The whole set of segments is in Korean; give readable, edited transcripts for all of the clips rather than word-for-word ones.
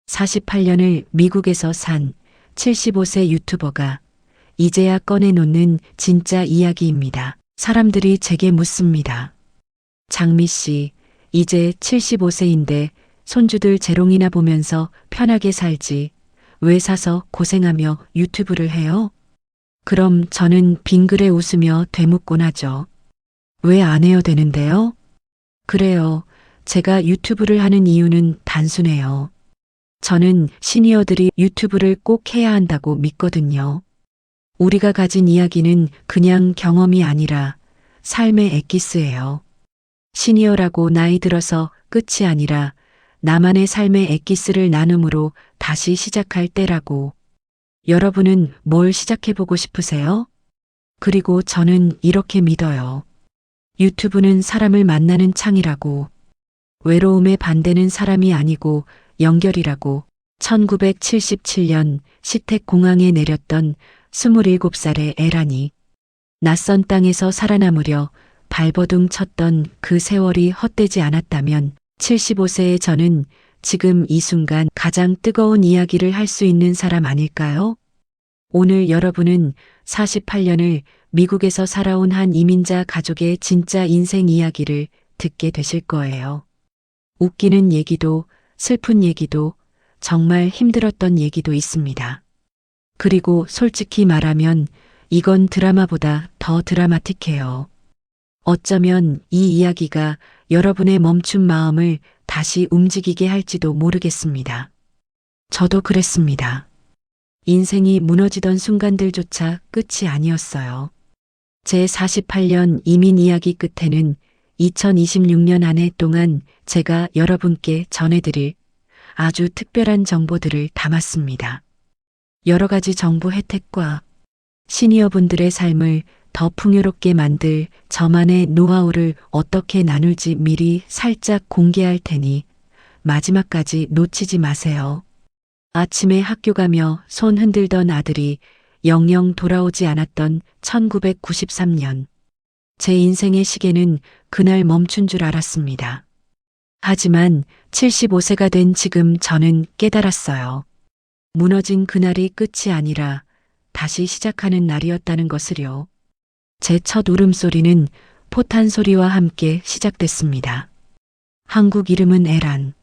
48년을 미국에서 산 75세 유튜버가 이제야 꺼내놓는 진짜 이야기입니다. 사람들이 제게 묻습니다. 장미 씨, 이제 75세인데 손주들 재롱이나 보면서 편하게 살지. 왜 사서 고생하며 유튜브를 해요? 그럼 저는 빙그레 웃으며 되묻곤 하죠. 왜 안 해야 되는데요? 그래요. 제가 유튜브를 하는 이유는 단순해요. 저는 시니어들이 유튜브를 꼭 해야 한다고 믿거든요. 우리가 가진 이야기는 그냥 경험이 아니라 삶의 엑기스예요. 시니어라고 나이 들어서 끝이 아니라 나만의 삶의 엑기스를 나눔으로 다시 시작할 때라고. 여러분은 뭘 시작해보고 싶으세요? 그리고 저는 이렇게 믿어요. 유튜브는 사람을 만나는 창이라고. 외로움에 반대는 사람이 아니고 연결이라고. 1977년 시택공항에 내렸던 27살의 에란이 낯선 땅에서 살아남으려 발버둥 쳤던 그 세월이 헛되지 않았다면 75세의 저는 지금 이 순간 가장 뜨거운 이야기를 할 수 있는 사람 아닐까요? 오늘 여러분은 48년을 미국에서 살아온 한 이민자 가족의 진짜 인생 이야기를 듣게 되실 거예요. 웃기는 얘기도 슬픈 얘기도 정말 힘들었던 얘기도 있습니다. 그리고 솔직히 말하면 이건 드라마보다 더 드라마틱해요. 어쩌면 이 이야기가 여러분의 멈춘 마음을 다시 움직이게 할지도 모르겠습니다. 저도 그랬습니다. 인생이 무너지던 순간들조차 끝이 아니었어요. 제 48년 이민 이야기 끝에는 2026년 한 해 동안 제가 여러분께 전해드릴 아주 특별한 정보들을 담았습니다. 여러 가지 정보 혜택과 시니어분들의 삶을 더 풍요롭게 만들 저만의 노하우를 어떻게 나눌지 미리 살짝 공개할 테니 마지막까지 놓치지 마세요. 아침에 학교 가며 손 흔들던 아들이 영영 돌아오지 않았던 1993년. 제 인생의 시계는 그날 멈춘 줄 알았습니다. 하지만 75세가 된 지금 저는 깨달았어요. 무너진 그날이 끝이 아니라 다시 시작하는 날이었다는 것을요. 제 첫 울음소리는 포탄 소리와 함께 시작됐습니다. 한국 이름은 에란.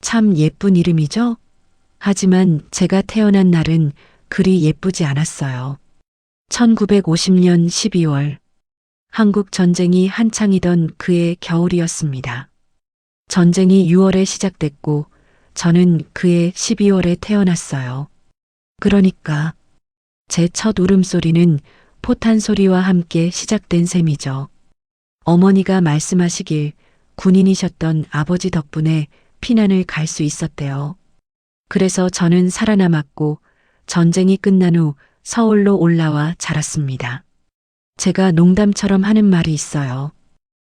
참 예쁜 이름이죠? 하지만 제가 태어난 날은 그리 예쁘지 않았어요. 1950년 12월. 한국 전쟁이 한창이던 그해 겨울이었습니다. 전쟁이 6월에 시작됐고 저는 그해 12월에 태어났어요. 그러니까 제 첫 울음소리는 포탄 소리와 함께 시작된 셈이죠. 어머니가 말씀하시길 군인이셨던 아버지 덕분에 피난을 갈 수 있었대요. 그래서 저는 살아남았고 전쟁이 끝난 후 서울로 올라와 자랐습니다. 제가 농담처럼 하는 말이 있어요.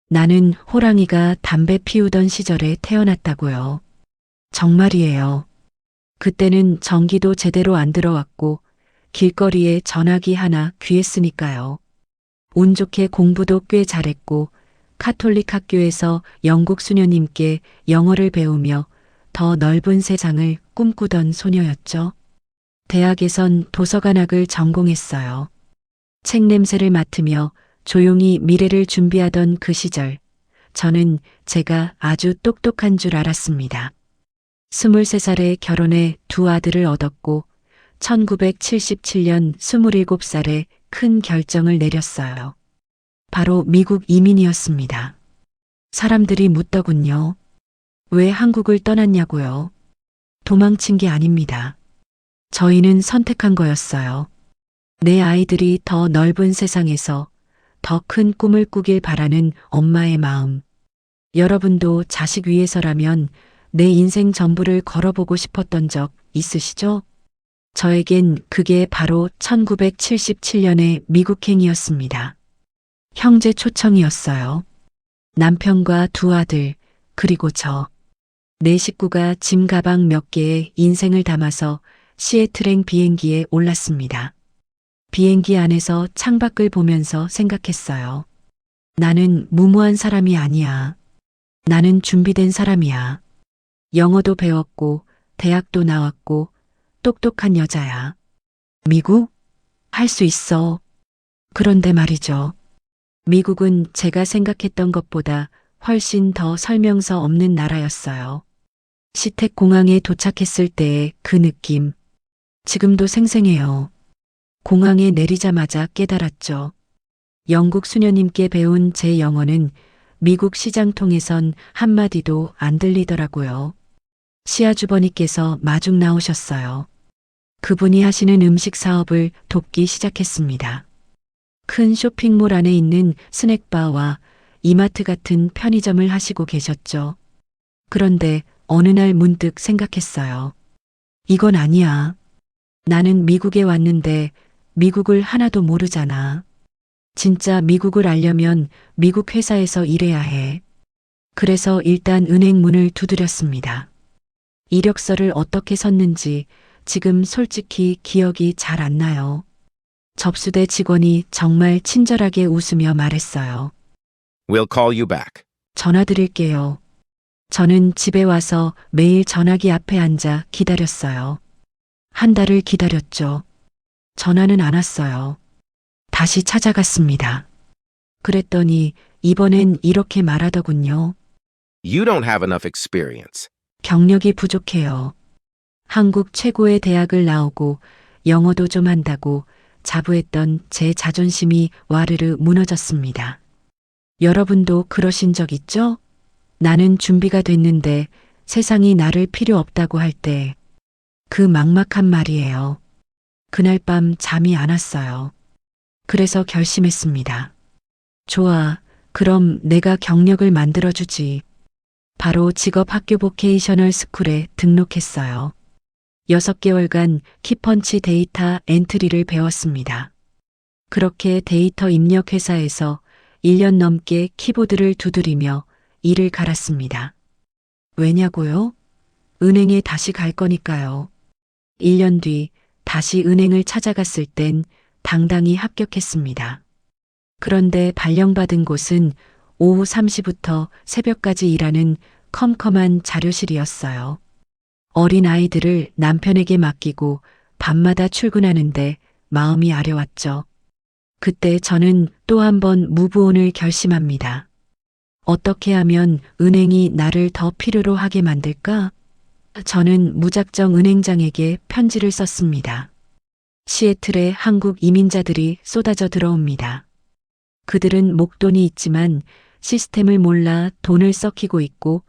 나는 호랑이가 담배 피우던 시절에 태어났다고요. 정말이에요. 그때는 전기도 제대로 안 들어왔고 길거리에 전화기 하나 귀했으니까요. 운 좋게 공부도 꽤 잘했고 카톨릭 학교에서 영국 수녀님께 영어를 배우며 더 넓은 세상을 꿈꾸던 소녀였죠. 대학에선 도서관학을 전공했어요. 책 냄새를 맡으며 조용히 미래를 준비하던 그 시절, 저는 제가 아주 똑똑한 줄 알았습니다. 23살에 결혼해 두 아들을 얻었고 1977년 27살에 큰 결정을 내렸어요. 바로 미국 이민이었습니다. 사람들이 묻더군요. 왜 한국을 떠났냐고요? 도망친 게 아닙니다. 저희는 선택한 거였어요. 내 아이들이 더 넓은 세상에서 더 큰 꿈을 꾸길 바라는 엄마의 마음. 여러분도 자식 위해서라면 내 인생 전부를 걸어보고 싶었던 적 있으시죠? 저에겐 그게 바로 1977년의 미국행이었습니다. 형제 초청이었어요. 남편과 두 아들, 그리고 저. 네 식구가 짐 가방 몇 개에 인생을 담아서 시애틀행 비행기에 올랐습니다. 비행기 안에서 창밖을 보면서 생각했어요. 나는 무모한 사람이 아니야. 나는 준비된 사람이야. 영어도 배웠고 대학도 나왔고 똑똑한 여자야. 미국? 할 수 있어. 그런데 말이죠. 미국은 제가 생각했던 것보다 훨씬 더 설명서 없는 나라였어요. 시택 공항에 도착했을 때의 그 느낌. 지금도 생생해요. 공항에 내리자마자 깨달았죠. 영국 수녀님께 배운 제 영어는 미국 시장 통해선 한마디도 안 들리더라고요. 시아 주버니께서 마중 나오셨어요. 그분이 하시는 음식 사업을 돕기 시작했습니다. 큰 쇼핑몰 안에 있는 스낵바와 이마트 같은 편의점을 하시고 계셨죠. 그런데 어느 날 문득 생각했어요. 이건 아니야. 나는 미국에 왔는데 미국을 하나도 모르잖아. 진짜 미국을 알려면 미국 회사에서 일해야 해. 그래서 일단 은행 문을 두드렸습니다. 이력서를 어떻게 썼는지 지금 솔직히 기억이 잘 안 나요. 접수대 직원이 정말 친절하게 웃으며 말했어요. We'll call you back. 전화 드릴게요. 저는 집에 와서 매일 전화기 앞에 앉아 기다렸어요. 한 달을 기다렸죠. 전화는 안 왔어요. 다시 찾아갔습니다. 그랬더니 이번엔 이렇게 말하더군요. You don't have enough experience. 경력이 부족해요. 한국 최고의 대학을 나오고 영어도 좀 한다고 자부했던 제 자존심이 와르르 무너졌습니다. 여러분도 그러신 적 있죠? 나는 준비가 됐는데 세상이 나를 필요 없다고 할 때 그 막막한 말이에요. 그날 밤 잠이 안 왔어요. 그래서 결심했습니다. 좋아, 그럼 내가 경력을 만들어주지. 바로 직업학교 보케이셔널 스쿨에 등록했어요. 6개월간 키펀치 데이터 엔트리를 배웠습니다. 그렇게 데이터 입력 회사에서 1년 넘게 키보드를 두드리며 일을 갈았습니다. 왜냐고요? 은행에 다시 갈 거니까요. 1년 뒤 다시 은행을 찾아갔을 땐 당당히 합격했습니다. 그런데 발령받은 곳은 오후 3시부터 새벽까지 일하는 컴컴한 자료실이었어요. 어린 아이들을 남편에게 맡기고 밤마다 출근하는데 마음이 아려왔죠. 그때 저는 또 한 번 무브온을 결심합니다. 어떻게 하면 은행이 나를 더 필요로 하게 만들까? 저는 무작정 은행장에게 편지를 썼습니다. 시애틀에 한국 이민자들이 쏟아져 들어옵니다. 그들은 목돈이 있지만 시스템을 몰라 돈을 썩히고 있고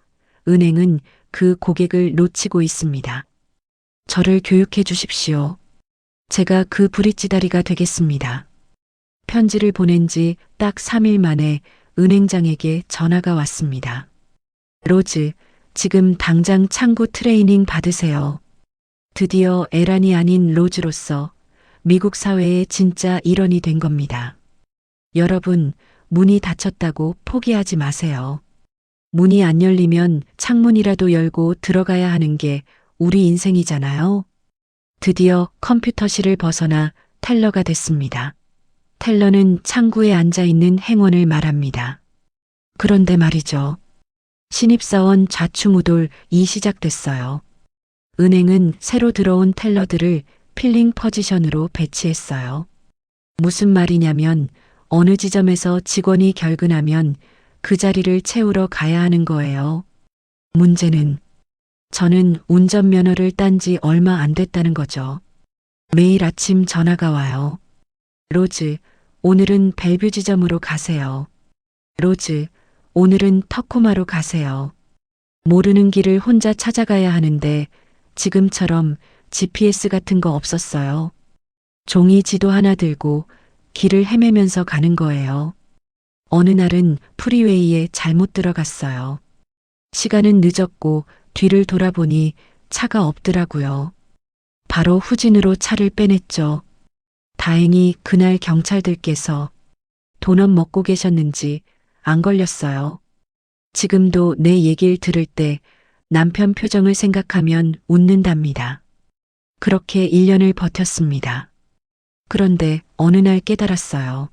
은행은 그 고객을 놓치고 있습니다. 저를 교육해 주십시오. 제가 그 브릿지다리가 되겠습니다. 편지를 보낸 지 딱 3일 만에 은행장에게 전화가 왔습니다. 로즈, 지금 당장 창구 트레이닝 받으세요. 드디어 에란이 아닌 로즈로서 미국 사회의 진짜 일원이 된 겁니다. 여러분, 문이 닫혔다고 포기하지 마세요. 문이 안 열리면 창문이라도 열고 들어가야 하는 게 우리 인생이잖아요. 드디어 컴퓨터실을 벗어나 텔러가 됐습니다. 텔러는 창구에 앉아 있는 행원을 말합니다. 그런데 말이죠. 신입사원 좌충우돌이 시작됐어요. 은행은 새로 들어온 텔러들을 필링 포지션으로 배치했어요. 무슨 말이냐면 어느 지점에서 직원이 결근하면 그 자리를 채우러 가야 하는 거예요. 문제는 저는 운전면허를 딴 지 얼마 안 됐다는 거죠. 매일 아침 전화가 와요. 로즈, 오늘은 벨뷰 지점으로 가세요. 로즈, 오늘은 터코마로 가세요. 모르는 길을 혼자 찾아가야 하는데 지금처럼 GPS 같은 거 없었어요. 종이 지도 하나 들고 길을 헤매면서 가는 거예요. 어느 날은 프리웨이에 잘못 들어갔어요. 시간은 늦었고 뒤를 돌아보니 차가 없더라고요. 바로 후진으로 차를 빼냈죠. 다행히 그날 경찰들께서 도넛 먹고 계셨는지 안 걸렸어요. 지금도 내 얘기를 들을 때 남편 표정을 생각하면 웃는답니다. 그렇게 1년을 버텼습니다. 그런데 어느 날 깨달았어요.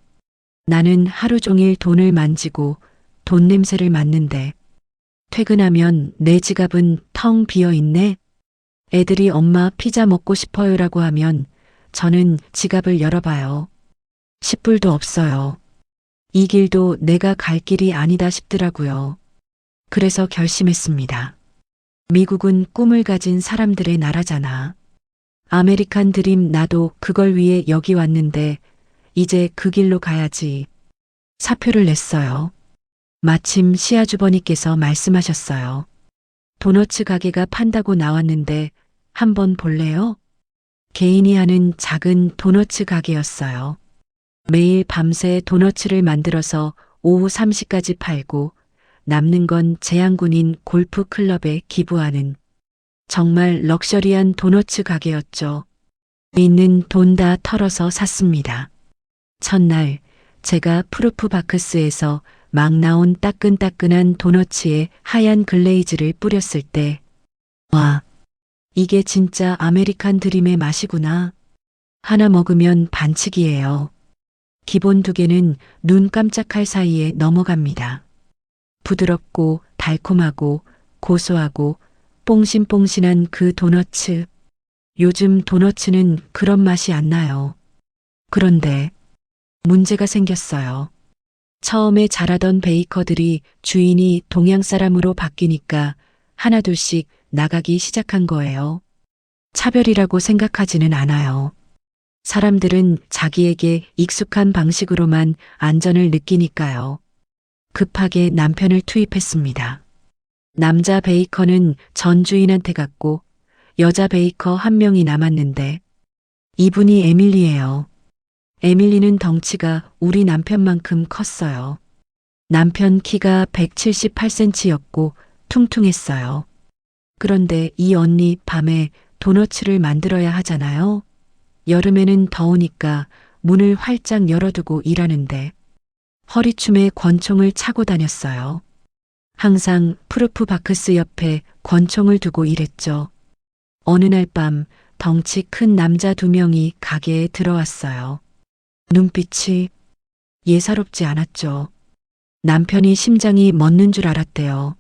나는 하루 종일 돈을 만지고 돈 냄새를 맡는데 퇴근하면 내 지갑은 텅 비어 있네. 애들이 엄마 피자 먹고 싶어요라고 하면 저는 지갑을 열어봐요. 10불도 없어요. 이 길도 내가 갈 길이 아니다 싶더라고요. 그래서 결심했습니다. 미국은 꿈을 가진 사람들의 나라잖아. 아메리칸 드림 나도 그걸 위해 여기 왔는데 이제 그 길로 가야지. 사표를 냈어요. 마침 시아주버니께서 말씀하셨어요. 도너츠 가게가 판다고 나왔는데 한번 볼래요? 개인이 하는 작은 도너츠 가게였어요. 매일 밤새 도너츠를 만들어서 오후 3시까지 팔고 남는 건 재향군인 골프 클럽에 기부하는 정말 럭셔리한 도너츠 가게였죠. 있는 돈 다 털어서 샀습니다. 첫날 제가 프루프 바크스에서 막 나온 따끈따끈한 도너츠에 하얀 글레이즈를 뿌렸을 때 와, 이게 진짜 아메리칸 드림의 맛이구나. 하나 먹으면 반칙이에요. 기본 2개는 눈 깜짝할 사이에 넘어갑니다. 부드럽고 달콤하고 고소하고 뽕신뽕신한 그 도너츠. 요즘 도너츠는 그런 맛이 안 나요. 그런데 문제가 생겼어요. 처음에 잘하던 베이커들이 주인이 동양 사람으로 바뀌니까 하나둘씩 나가기 시작한 거예요. 차별이라고 생각하지는 않아요. 사람들은 자기에게 익숙한 방식으로만 안전을 느끼니까요. 급하게 남편을 투입했습니다. 남자 베이커는 전 주인한테 갔고 여자 베이커 1명이 남았는데 이분이 에밀리예요. 에밀리는 덩치가 우리 남편만큼 컸어요. 남편 키가 178cm였고 퉁퉁했어요. 그런데 이 언니 밤에 도너츠를 만들어야 하잖아요. 여름에는 더우니까 문을 활짝 열어두고 일하는데 허리춤에 권총을 차고 다녔어요. 항상 프루프 바크스 옆에 권총을 두고 일했죠. 어느 날 밤 덩치 큰 남자 2명이 가게에 들어왔어요. 눈빛이 예사롭지 않았죠. 남편이 심장이 멎는 줄 알았대요.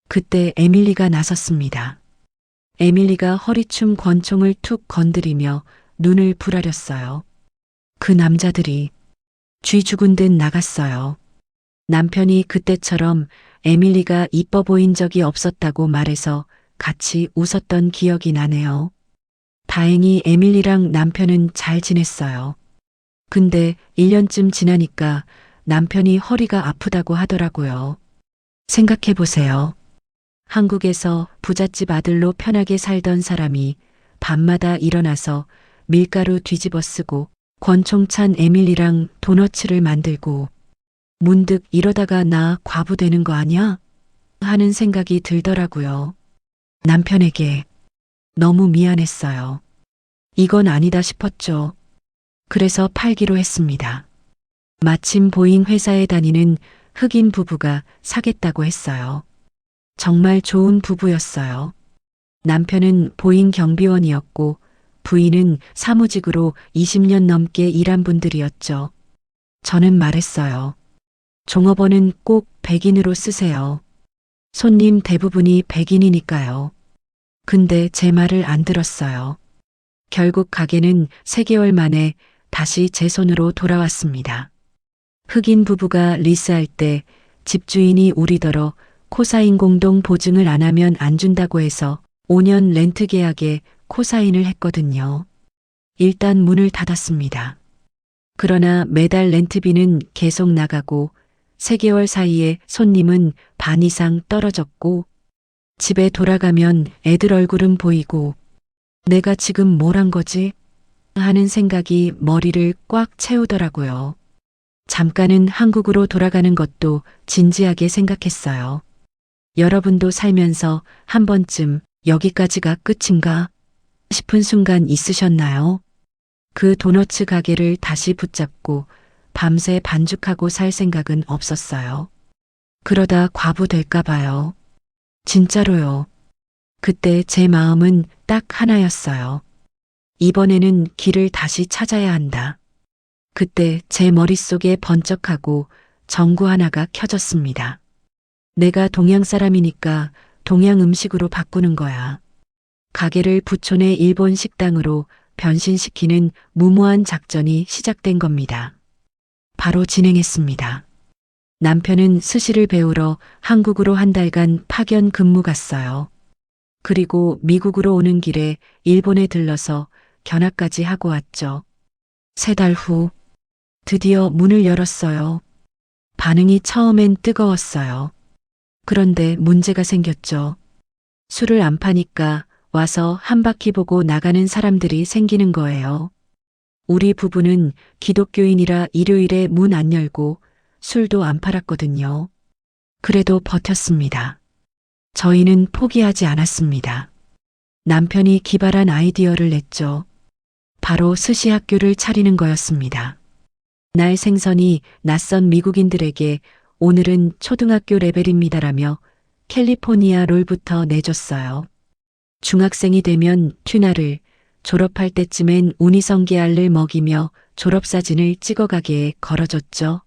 그때 에밀리가 나섰습니다. 에밀리가 허리춤 권총을 툭 건드리며 눈을 부라렸어요. 그 남자들이 쥐 죽은 듯 나갔어요. 남편이 그때처럼 에밀리가 이뻐 보인 적이 없었다고 말해서 같이 웃었던 기억이 나네요. 다행히 에밀리랑 남편은 잘 지냈어요. 근데 1년쯤 지나니까 남편이 허리가 아프다고 하더라고요. 생각해 보세요. 한국에서 부잣집 아들로 편하게 살던 사람이 밤마다 일어나서 밀가루 뒤집어 쓰고 권총 찬 에밀리랑 도너츠를 만들고 문득 이러다가 나 과부 되는 거 아니야? 하는 생각이 들더라고요. 남편에게 너무 미안했어요. 이건 아니다 싶었죠. 그래서 팔기로 했습니다. 마침 보잉 회사에 다니는 흑인 부부가 사겠다고 했어요. 정말 좋은 부부였어요. 남편은 보잉 경비원이었고 부인은 사무직으로 20년 넘게 일한 분들이었죠. 저는 말했어요. 종업원은 꼭 백인으로 쓰세요. 손님 대부분이 백인이니까요. 근데 제 말을 안 들었어요. 결국 가게는 3개월 만에 다시 제 손으로 돌아왔습니다. 흑인 부부가 리스할 때 집주인이 우리더러 코사인 공동 보증을 안 하면 안 준다고 해서 5년 렌트 계약에 코사인을 했거든요. 일단 문을 닫았습니다. 그러나 매달 렌트비는 계속 나가고 3개월 사이에 손님은 반 이상 떨어졌고 집에 돌아가면 애들 얼굴은 보이고 내가 지금 뭘 한 거지? 하는 생각이 머리를 꽉 채우더라고요. 잠깐은 한국으로 돌아가는 것도 진지하게 생각했어요. 여러분도 살면서 한 번쯤 여기까지가 끝인가 싶은 순간 있으셨나요? 그 도너츠 가게를 다시 붙잡고 밤새 반죽하고 살 생각은 없었어요. 그러다 과부 될까 봐요. 진짜로요. 그때 제 마음은 딱 하나였어요. 이번에는 길을 다시 찾아야 한다. 그때 제 머릿속에 번쩍하고 전구 하나가 켜졌습니다. 내가 동양 사람이니까 동양 음식으로 바꾸는 거야. 가게를 부촌의 일본 식당으로 변신시키는 무모한 작전이 시작된 겁니다. 바로 진행했습니다. 남편은 스시를 배우러 한국으로 한 달간 파견 근무 갔어요. 그리고 미국으로 오는 길에 일본에 들러서 견학까지 하고 왔죠. 3달 후 드디어 문을 열었어요. 반응이 처음엔 뜨거웠어요. 그런데 문제가 생겼죠. 술을 안 파니까 와서 한 바퀴 보고 나가는 사람들이 생기는 거예요. 우리 부부는 기독교인이라 일요일에 문 안 열고 술도 안 팔았거든요. 그래도 버텼습니다. 저희는 포기하지 않았습니다. 남편이 기발한 아이디어를 냈죠. 바로 스시 학교를 차리는 거였습니다. 날 생선이 낯선 미국인들에게 오늘은 초등학교 레벨입니다라며 캘리포니아 롤부터 내줬어요. 중학생이 되면 튜나를, 졸업할 때쯤엔 우니성게알을 먹이며 졸업사진을 찍어가게에 걸어줬죠.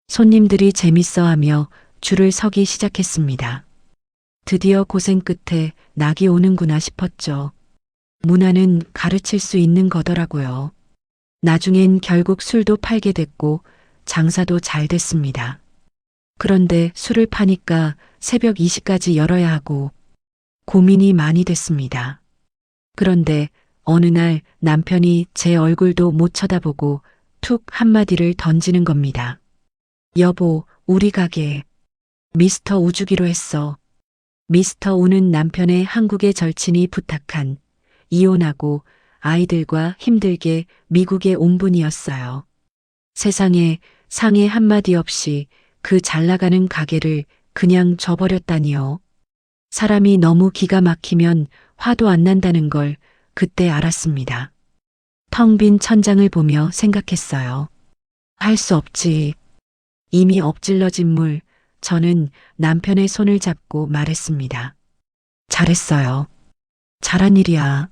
손님들이 재밌어하며 줄을 서기 시작했습니다. 드디어 고생 끝에 낙이 오는구나 싶었죠. 문화는 가르칠 수 있는 거더라고요. 나중엔 결국 술도 팔게 됐고 장사도 잘 됐습니다. 그런데 술을 파니까 새벽 2시까지 열어야 하고 고민이 많이 됐습니다. 그런데 어느 날 남편이 제 얼굴도 못 쳐다보고 툭 한마디를 던지는 겁니다. 여보, 우리 가게 미스터 우 주기로 했어. 미스터 우는 남편의 한국의 절친이 부탁한 이혼하고 아이들과 힘들게 미국에 온 분이었어요. 세상에 상해 한마디 없이 그 잘나가는 가게를 그냥 줘버렸다니요. 사람이 너무 기가 막히면 화도 안 난다는 걸 그때 알았습니다. 텅 빈 천장을 보며 생각했어요. 할 수 없지. 이미 엎질러진 물, 저는 남편의 손을 잡고 말했습니다. 잘했어요. 잘한 일이야.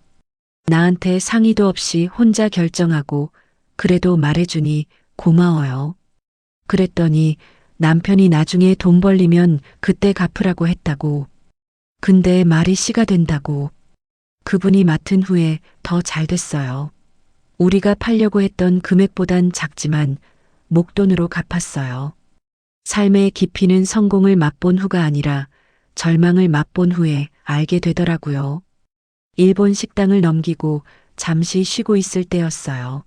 나한테 상의도 없이 혼자 결정하고 그래도 말해주니 고마워요. 그랬더니 남편이 나중에 돈 벌리면 그때 갚으라고 했다고. 근데 말이 씨가 된다고. 그분이 맡은 후에 더 잘 됐어요. 우리가 팔려고 했던 금액보단 작지만 목돈으로 갚았어요. 삶의 깊이는 성공을 맛본 후가 아니라 절망을 맛본 후에 알게 되더라고요. 일본 식당을 넘기고 잠시 쉬고 있을 때였어요.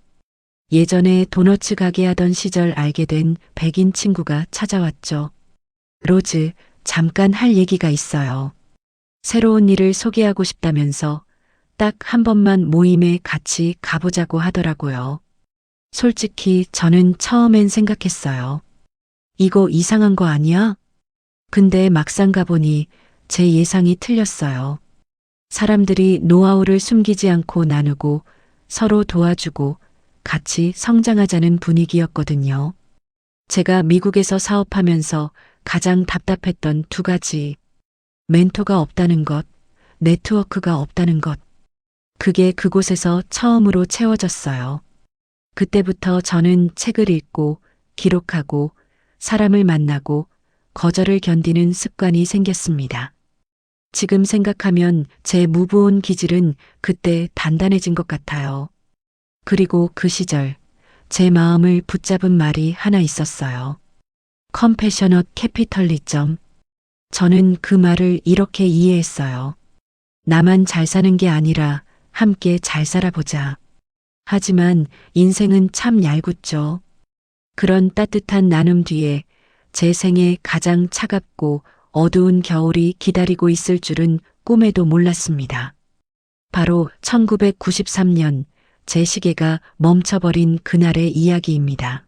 예전에 도너츠 가게 하던 시절 알게 된 백인 친구가 찾아왔죠. 로즈, 잠깐 할 얘기가 있어요. 새로운 일을 소개하고 싶다면서 딱 한 번만 모임에 같이 가보자고 하더라고요. 솔직히 저는 처음엔 생각했어요. 이거 이상한 거 아니야? 근데 막상 가보니 제 예상이 틀렸어요. 사람들이 노하우를 숨기지 않고 나누고 서로 도와주고 같이 성장하자는 분위기였거든요. 제가 미국에서 사업하면서 가장 답답했던 2가지. 멘토가 없다는 것, 네트워크가 없다는 것. 그게 그곳에서 처음으로 채워졌어요. 그때부터 저는 책을 읽고 기록하고 사람을 만나고 거절을 견디는 습관이 생겼습니다. 지금 생각하면 제 무보온 기질은 그때 단단해진 것 같아요. 그리고 그 시절 제 마음을 붙잡은 말이 하나 있었어요. 컴패셔넛 캐피털리점. 저는 그 말을 이렇게 이해했어요. 나만 잘 사는 게 아니라 함께 잘 살아보자. 하지만 인생은 참 얄궂죠. 그런 따뜻한 나눔 뒤에 제 생에 가장 차갑고 어두운 겨울이 기다리고 있을 줄은 꿈에도 몰랐습니다. 바로 1993년 제 시계가 멈춰버린 그날의 이야기입니다.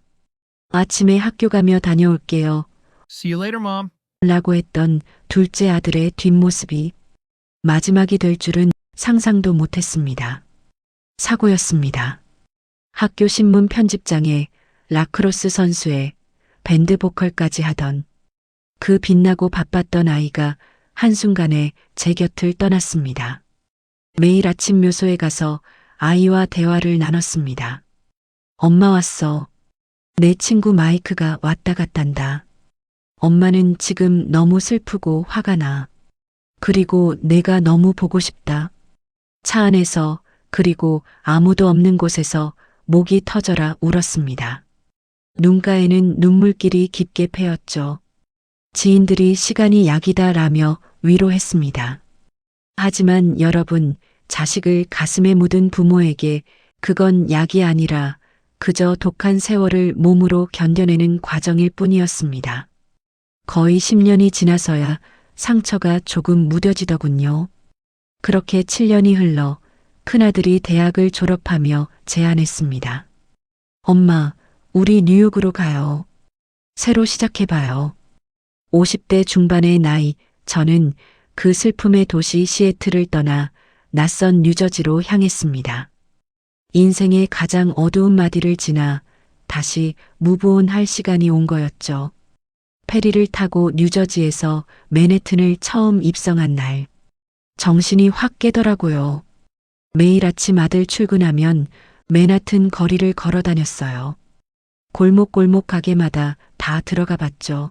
아침에 학교 가며 다녀올게요. See you later, Mom. 라고 했던 둘째 아들의 뒷모습이 마지막이 될 줄은 상상도 못했습니다. 사고였습니다. 학교 신문 편집장에 라크로스 선수에 밴드 보컬까지 하던 그 빛나고 바빴던 아이가 한순간에 제 곁을 떠났습니다. 매일 아침 묘소에 가서 아이와 대화를 나눴습니다. 엄마 왔어. 내 친구 마이크가 왔다 갔단다. 엄마는 지금 너무 슬프고 화가 나. 그리고 내가 너무 보고 싶다. 차 안에서 그리고 아무도 없는 곳에서 목이 터져라 울었습니다. 눈가에는 눈물길이 깊게 패였죠. 지인들이 시간이 약이다라며 위로했습니다. 하지만 여러분, 자식을 가슴에 묻은 부모에게 그건 약이 아니라 그저 독한 세월을 몸으로 견뎌내는 과정일 뿐이었습니다. 거의 10년이 지나서야 상처가 조금 무뎌지더군요. 그렇게 7년이 흘러 큰아들이 대학을 졸업하며 제안했습니다. 엄마, 우리 뉴욕으로 가요. 새로 시작해봐요. 50대 중반의 나이, 저는 그 슬픔의 도시 시애틀을 떠나 낯선 뉴저지로 향했습니다. 인생의 가장 어두운 마디를 지나 다시 무브온할 시간이 온 거였죠. 페리를 타고 뉴저지에서 맨해튼을 처음 입성한 날, 정신이 확 깨더라고요. 매일 아침 아들 출근하면 맨하튼 거리를 걸어 다녔어요. 골목골목 가게마다 다 들어가 봤죠.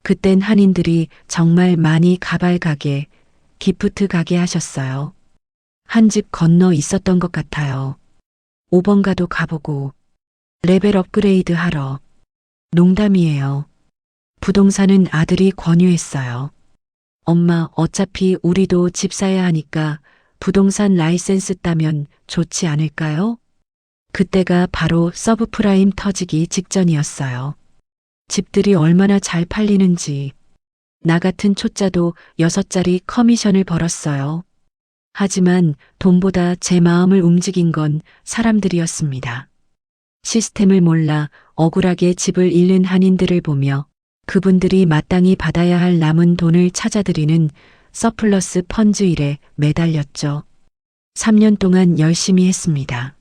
그땐 한인들이 정말 많이 가발 가게, 기프트 가게 하셨어요. 한 집 건너 있었던 것 같아요. 5번가도 가보고 레벨 업그레이드 하러. 농담이에요. 부동산은 아들이 권유했어요. 엄마, 어차피 우리도 집 사야 하니까 부동산 라이센스 따면 좋지 않을까요? 그때가 바로 서브프라임 터지기 직전이었어요. 집들이 얼마나 잘 팔리는지. 나 같은 초짜도 6자리 커미션을 벌었어요. 하지만 돈보다 제 마음을 움직인 건 사람들이었습니다. 시스템을 몰라 억울하게 집을 잃는 한인들을 보며 그분들이 마땅히 받아야 할 남은 돈을 찾아드리는 서플러스 펀즈 일에 매달렸죠. 3년 동안 열심히 했습니다.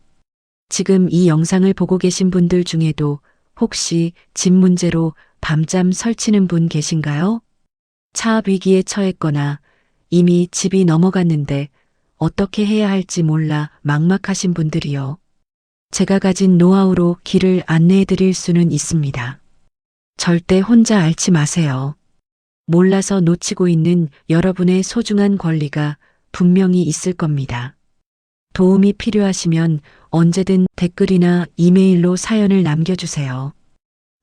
지금 이 영상을 보고 계신 분들 중에도 혹시 집 문제로 밤잠 설치는 분 계신가요? 차압 위기에 처했거나 이미 집이 넘어갔는데 어떻게 해야 할지 몰라 막막하신 분들이요. 제가 가진 노하우로 길을 안내해 드릴 수는 있습니다. 절대 혼자 앓지 마세요. 몰라서 놓치고 있는 여러분의 소중한 권리가 분명히 있을 겁니다. 도움이 필요하시면 언제든 댓글이나 이메일로 사연을 남겨주세요.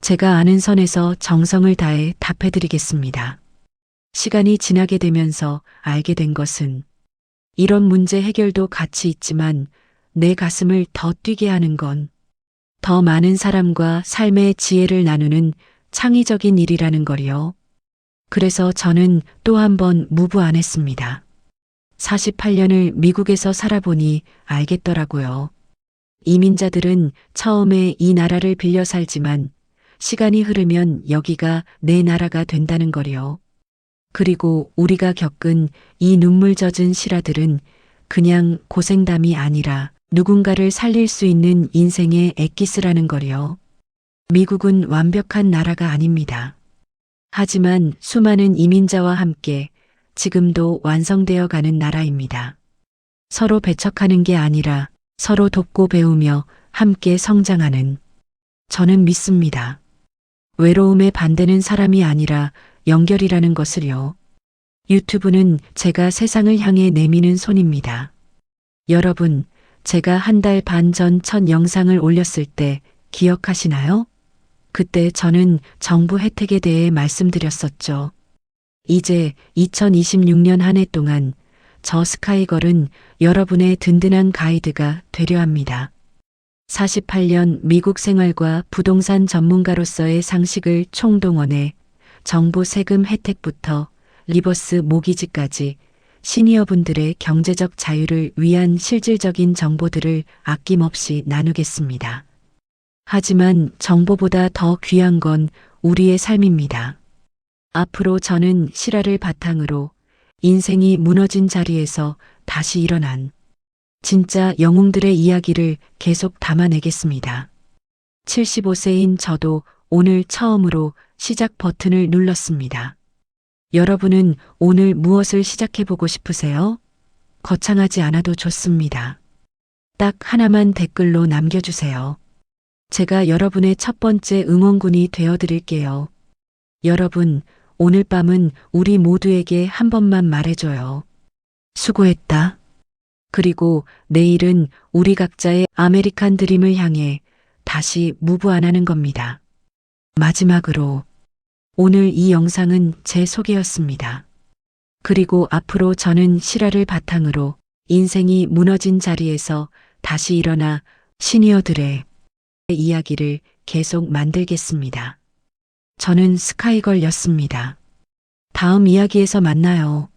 제가 아는 선에서 정성을 다해 답해드리겠습니다. 시간이 지나게 되면서 알게 된 것은 이런 문제 해결도 가치 있지만 내 가슴을 더 뛰게 하는 건 더 많은 사람과 삶의 지혜를 나누는 창의적인 일이라는 거리요. 그래서 저는 또 한 번 무브 안 했습니다. 48년을 미국에서 살아보니 알겠더라고요. 이민자들은 처음에 이 나라를 빌려 살지만 시간이 흐르면 여기가 내 나라가 된다는 거요. 그리고 우리가 겪은 이 눈물 젖은 실화들은 그냥 고생담이 아니라 누군가를 살릴 수 있는 인생의 엑기스라는 거요. 미국은 완벽한 나라가 아닙니다. 하지만 수많은 이민자와 함께 지금도 완성되어 가는 나라입니다. 서로 배척하는 게 아니라 서로 돕고 배우며 함께 성장하는. 저는 믿습니다. 외로움에 반대는 사람이 아니라 연결이라는 것을요. 유튜브는 제가 세상을 향해 내미는 손입니다. 여러분, 제가 한 달 반 전 첫 영상을 올렸을 때 기억하시나요? 그때 저는 정부 혜택에 대해 말씀드렸었죠. 이제 2026년 한 해 동안 저 스카이걸은 여러분의 든든한 가이드가 되려 합니다. 48년 미국 생활과 부동산 전문가로서의 상식을 총동원해 정부 세금 혜택부터 리버스 모기지까지 시니어분들의 경제적 자유를 위한 실질적인 정보들을 아낌없이 나누겠습니다. 하지만 정보보다 더 귀한 건 우리의 삶입니다. 앞으로 저는 실화를 바탕으로 인생이 무너진 자리에서 다시 일어난 진짜 영웅들의 이야기를 계속 담아내겠습니다. 75세인 저도 오늘 처음으로 시작 버튼을 눌렀습니다. 여러분은 오늘 무엇을 시작해보고 싶으세요? 거창하지 않아도 좋습니다. 딱 하나만 댓글로 남겨주세요. 제가 여러분의 첫 번째 응원군이 되어드릴게요. 여러분, 오늘 밤은 우리 모두에게 한 번만 말해줘요. 수고했다. 그리고 내일은 우리 각자의 아메리칸 드림을 향해 다시 무브안하는 겁니다. 마지막으로 오늘 이 영상은 제 소개였습니다. 그리고 앞으로 저는 실화를 바탕으로 인생이 무너진 자리에서 다시 일어나 시니어들의 이야기를 계속 만들겠습니다. 저는 스카이걸였습니다. 다음 이야기에서 만나요.